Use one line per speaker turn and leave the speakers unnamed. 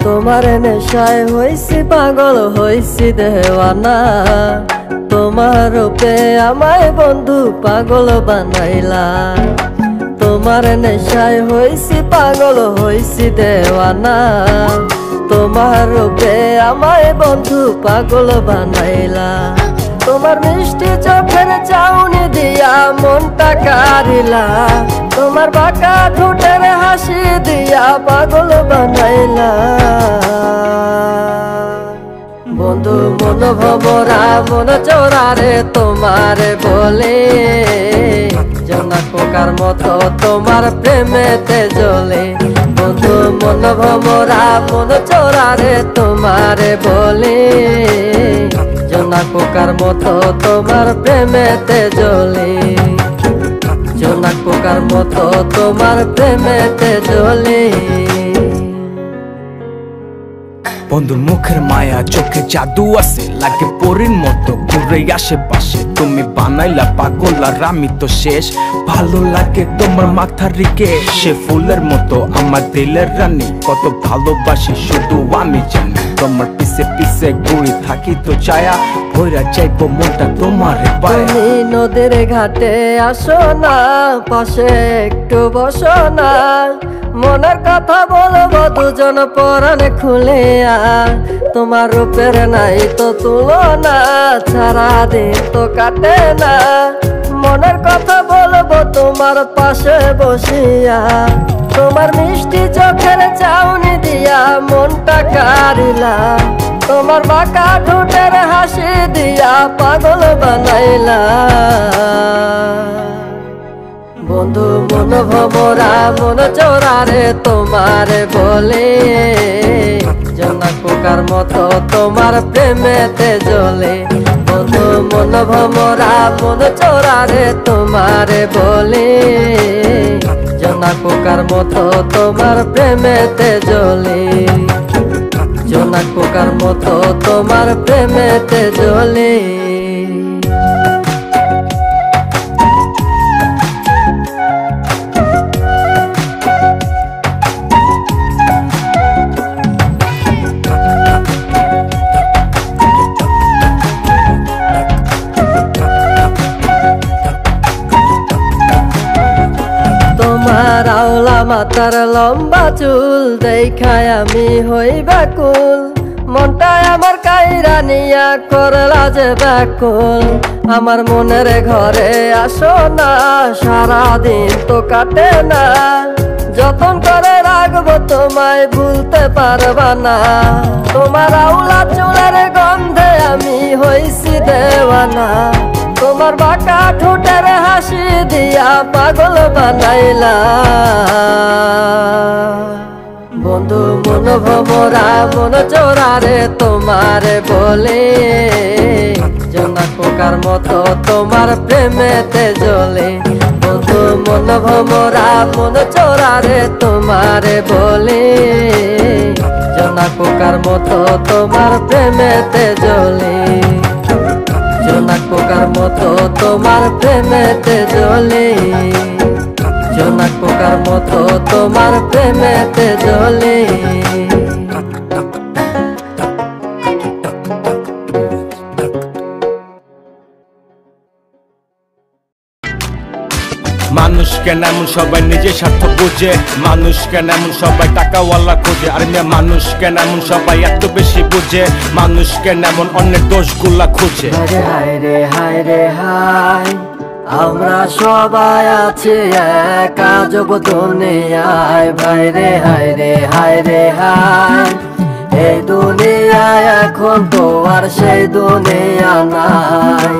তোমার নেশায় হইছি পাগল হইছি দেওয়ানা, তোমার রূপে আমায় বন্ধু পাগল বানাইলা। তোমার নেশায় হইছি পাগল হইছি দেওয়ানা, তোমার রূপে আমায় বন্ধু পাগল বানাইলা। তোমার মিষ্টি চোখের চাউনি দিয়া মনটা কারিলা, তোমার বাঁকা ঠোঁটের হাসি দিয়া পাগল বানাইলা। বন্ধু মন ভমরা মন চোরারে তোমারে বলে, জোনাক পোকার মতো তোমার প্রেমেতে জ্বলে। বন্ধু মন ভমরা মন চোরারে তোমারে বলে, জোনাক পোকার মতো তোমার প্রেমেতে জ্বলে। জোনাক পোকার মতো তোমার প্রেমেতে জ্বলে।
বন্ধুর মুখের মায়া চোখে জাদু আছে, লাগে পরীর মতো ঘুরে আশেপাশে। তুমি বানাইলা পাগল আর আমি তো শেষ। ভালো লাগে তোমার মাথার রিকে, সে ফুলের মতো আমার দিলের রানী। কত ভালোবাসি শুধু আমি জানি, তোমার পিছে পিছে ঘুরে থাকি তো ছায়া। ভৈরা চাইবো মনটা তোমার পায়ে।
তুমি নদীর ঘাটে আসো না, পাশে একটু বসো না। মনের কথা বলবো দুজন পরাণ খুলে। তোমার রূপের নাই তো তুলনা, সারাদিন তো কাটে না। মনের কথা বলবো তোমার পাশে বসিয়া, তোমার মিষ্টি চোখের চাউনি দিয়া মনটা কারিলা। তোমার বাঁকা ঠোঁটের হাসি দিয়া পাগল বানাইলা। বন্ধু মন ভমরা মন চোরারে তোমারে বলে, জোনাক পোকার মতো তোমার প্রেমেতে জ্বলে। বন্ধু মন ভমরা মন চোরারে তোমারে বলে, জোনাক পোকার মতো তোমার প্রেমেতে জ্বলে। জোনাক পোকার মতো তোমার প্রেমেতে জ্বলে। তোমার আওলা মাথার লম্বা চুল দেখায় আমি হই ব্যাকুল। মনটায় আমার কাইরা নিয়া করলা যে ব্যাকুল। আমার মনের ঘরে আসো না, সারাদিন তো কাটে না। যতন করে রাখবো তোমায় ভুলতে পারবা না। তোমার আওলা চুলের গন্ধে আমি হইছি দেওয়ানা, তোমার বাঁকা ঠোঁটের হাসি দিয়া পাগল বানাইলা। বন্ধু মন ভমরা মন চোরারে তোমারে বলে, জোনাক পোকার মতো তোমার প্রেমেতে জ্বলে। বন্ধু মন ভমরা মন চোরারে তোমারে বলে, জোনাক পোকার মতো তোমার প্রেমেতে জ্বলে। জোনাক পোকার মতো তোমার প্রেমেতে জ্বলে। জোনাক পোকার মতো তোমার প্রেমেতে জ্বলে।
মানুষ কেন এমন সবাই নিজের স্বার্থ বুঝে, মানুষ কেন এমন সবাই টাকাওয়ালা খোঁজে। আর মেয়ে মানুষ কেন এমন সবাই এত বেশি বুঝে, মানুষ কেন এমন অন্যের দোষগুলা খুঁজে।
হায় রে হায় রে হায়, আমরা সবাই আছি এক আজব দুনিয়ায়। ভাই রে হায় রে হায় রে হায়, এই দুনিয়ায় এখন তো আর সেই দুনিয়া নাই।